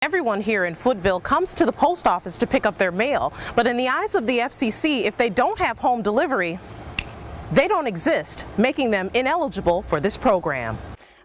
Everyone here in Footville comes to the post office to pick up their mail, but in the eyes of the FCC, if they don't have home delivery, they don't exist, making them ineligible for this program.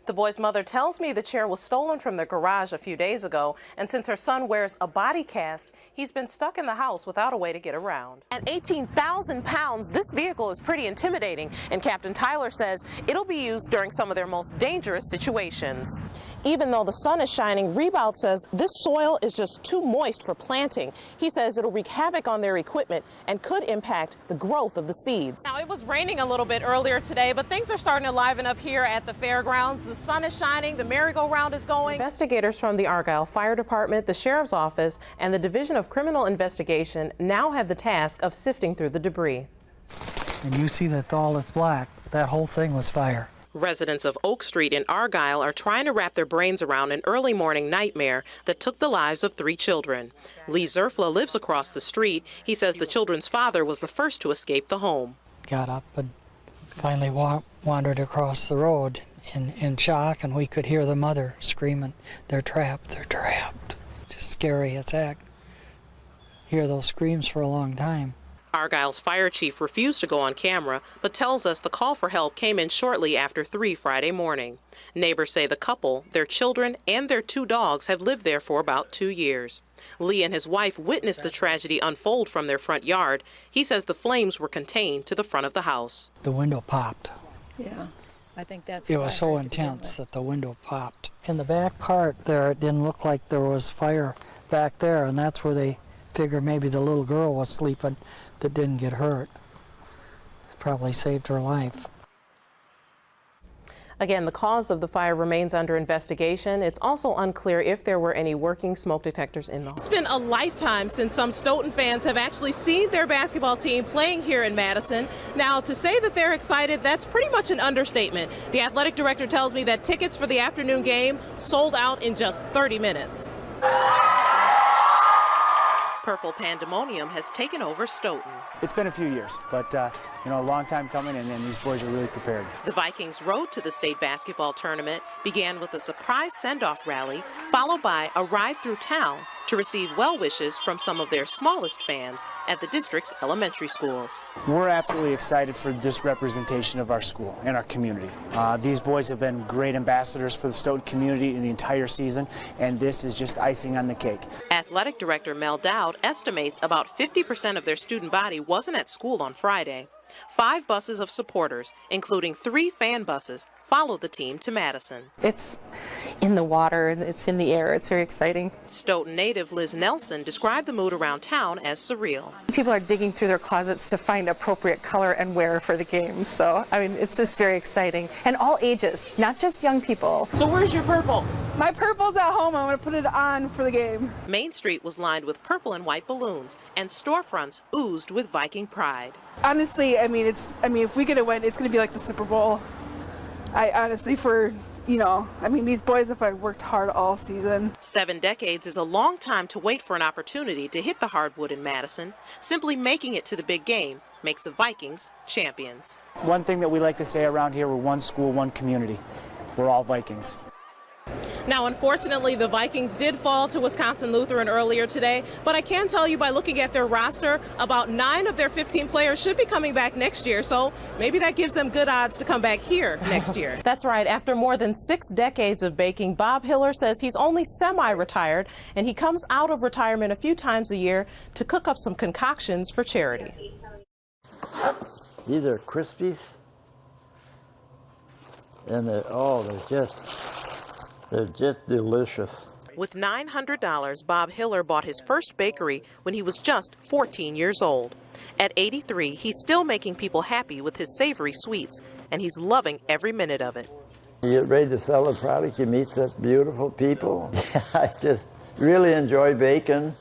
The boy's mother tells me the chair was stolen from their garage a few days ago, and since her son wears a body cast, he's been stuck in the house without a way to get around. At 18,000 pounds, this vehicle is pretty intimidating, and Captain Tyler says it'll be used during some of their most dangerous situations. Even though the sun is shining, Rebout says this soil is just too moist for planting. He says it'll wreak havoc on their equipment and could impact the growth of the seeds. Now, it was raining a little bit earlier today, but things are starting to liven up here at the fairgrounds. The sun is shining, the merry-go-round is going. Investigators from the Argyle Fire Department, the Sheriff's Office, and the Division of Criminal Investigation now have the task of sifting through the debris. And you see that all is black. That whole thing was fire. Residents of Oak Street in Argyle are trying to wrap their brains around an early morning nightmare that took the lives of 3 children. Lee Zerfla lives across the street. He says the children's father was the first to escape the home. Got up and finally wandered across the road in shock, and we could hear the mother screaming, "They're trapped, they're trapped." Just scary as heck. Hear those screams for a long time. Argyle's fire chief refused to go on camera, but tells us the call for help came in shortly after 3 Friday morning. Neighbors say the couple, their children, and their 2 dogs have lived there for about 2 years. Lee and his wife witnessed the tragedy unfold from their front yard. He says the flames were contained to the front of the house. The window popped. Yeah, I think that's... It was so intense that the window popped. In the back part there, it didn't look like there was fire back there, and that's where they figured maybe the little girl was sleeping that didn't get hurt. Probably saved her life. Again, the cause of the fire remains under investigation. It's also unclear if there were any working smoke detectors in the home. It's been a lifetime since some Stoughton fans have actually seen their basketball team playing here in Madison. Now, to say that they're excited, that's pretty much an understatement. The athletic director tells me that tickets for the afternoon game sold out in just 30 minutes. Purple pandemonium has taken over Stoughton. It's been a few years, but a long time coming, and these boys are really prepared. The Vikings' road to the state basketball tournament began with a surprise send-off rally, followed by a ride through town to receive well wishes from some of their smallest fans at the district's elementary schools. We're absolutely excited for this representation of our school and our community. These boys have been great ambassadors for the Stoughton community in the entire season, and this is just icing on the cake. Athletic Director Mel Dowd estimates about 50% of their student body wasn't at school on Friday. 5 buses of supporters, including 3 fan buses, followed the team to Madison. It's in the water, it's in the air, it's very exciting. Stoughton native Liz Nelson described the mood around town as surreal. People are digging through their closets to find appropriate color and wear for the game, so I mean it's just very exciting. And all ages, not just young people. So where's your purple? My purple's at home. I'm going to put it on for the game. Main Street was lined with purple and white balloons, and storefronts oozed with Viking pride. Honestly, I mean if we get a win, it's going to be like the Super Bowl. I honestly, these boys have worked hard all season. 7 decades is a long time to wait for an opportunity to hit the hardwood in Madison. Simply making it to the big game makes the Vikings champions. One thing that we like to say around here, we're one school, one community. We're all Vikings. Now, unfortunately, the Vikings did fall to Wisconsin Lutheran earlier today, but I can tell you by looking at their roster, about 9 of their 15 players should be coming back next year, so maybe that gives them good odds to come back here next year. That's right. After more than 6 decades of baking, Bob Hiller says he's only semi-retired, and he comes out of retirement a few times a year to cook up some concoctions for charity. These are Krispies, and they're just delicious. With $900, Bob Hiller bought his first bakery when he was just 14 years old. At 83, he's still making people happy with his savory sweets, and he's loving every minute of it. You get ready to sell a product, you meet such beautiful people. I just really enjoy baking,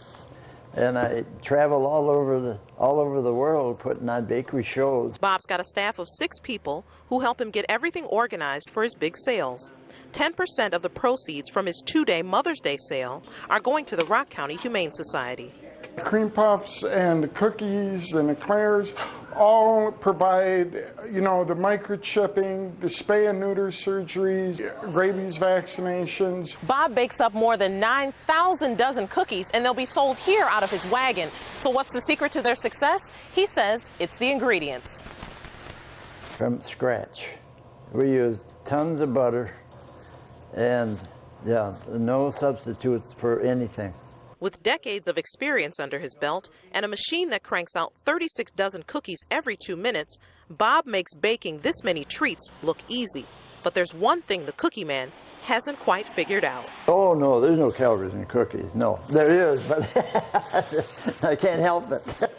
and I travel all over the world putting on bakery shows. Bob's got a staff of 6 people who help him get everything organized for his big sales. 10% of the proceeds from his 2-day Mother's Day sale are going to the Rock County Humane Society. The cream puffs and the cookies and eclairs all provide, you know, the microchipping, the spay and neuter surgeries, rabies vaccinations. Bob bakes up more than 9,000 dozen cookies, and they'll be sold here out of his wagon. So what's the secret to their success? He says it's the ingredients. From scratch. We used tons of butter and, yeah, no substitutes for anything. With decades of experience under his belt and a machine that cranks out 36 dozen cookies every 2 minutes, Bob makes baking this many treats look easy. But there's one thing the Cookie Man hasn't quite figured out. Oh, no, there's no calories in cookies. No, there is, but I can't help it.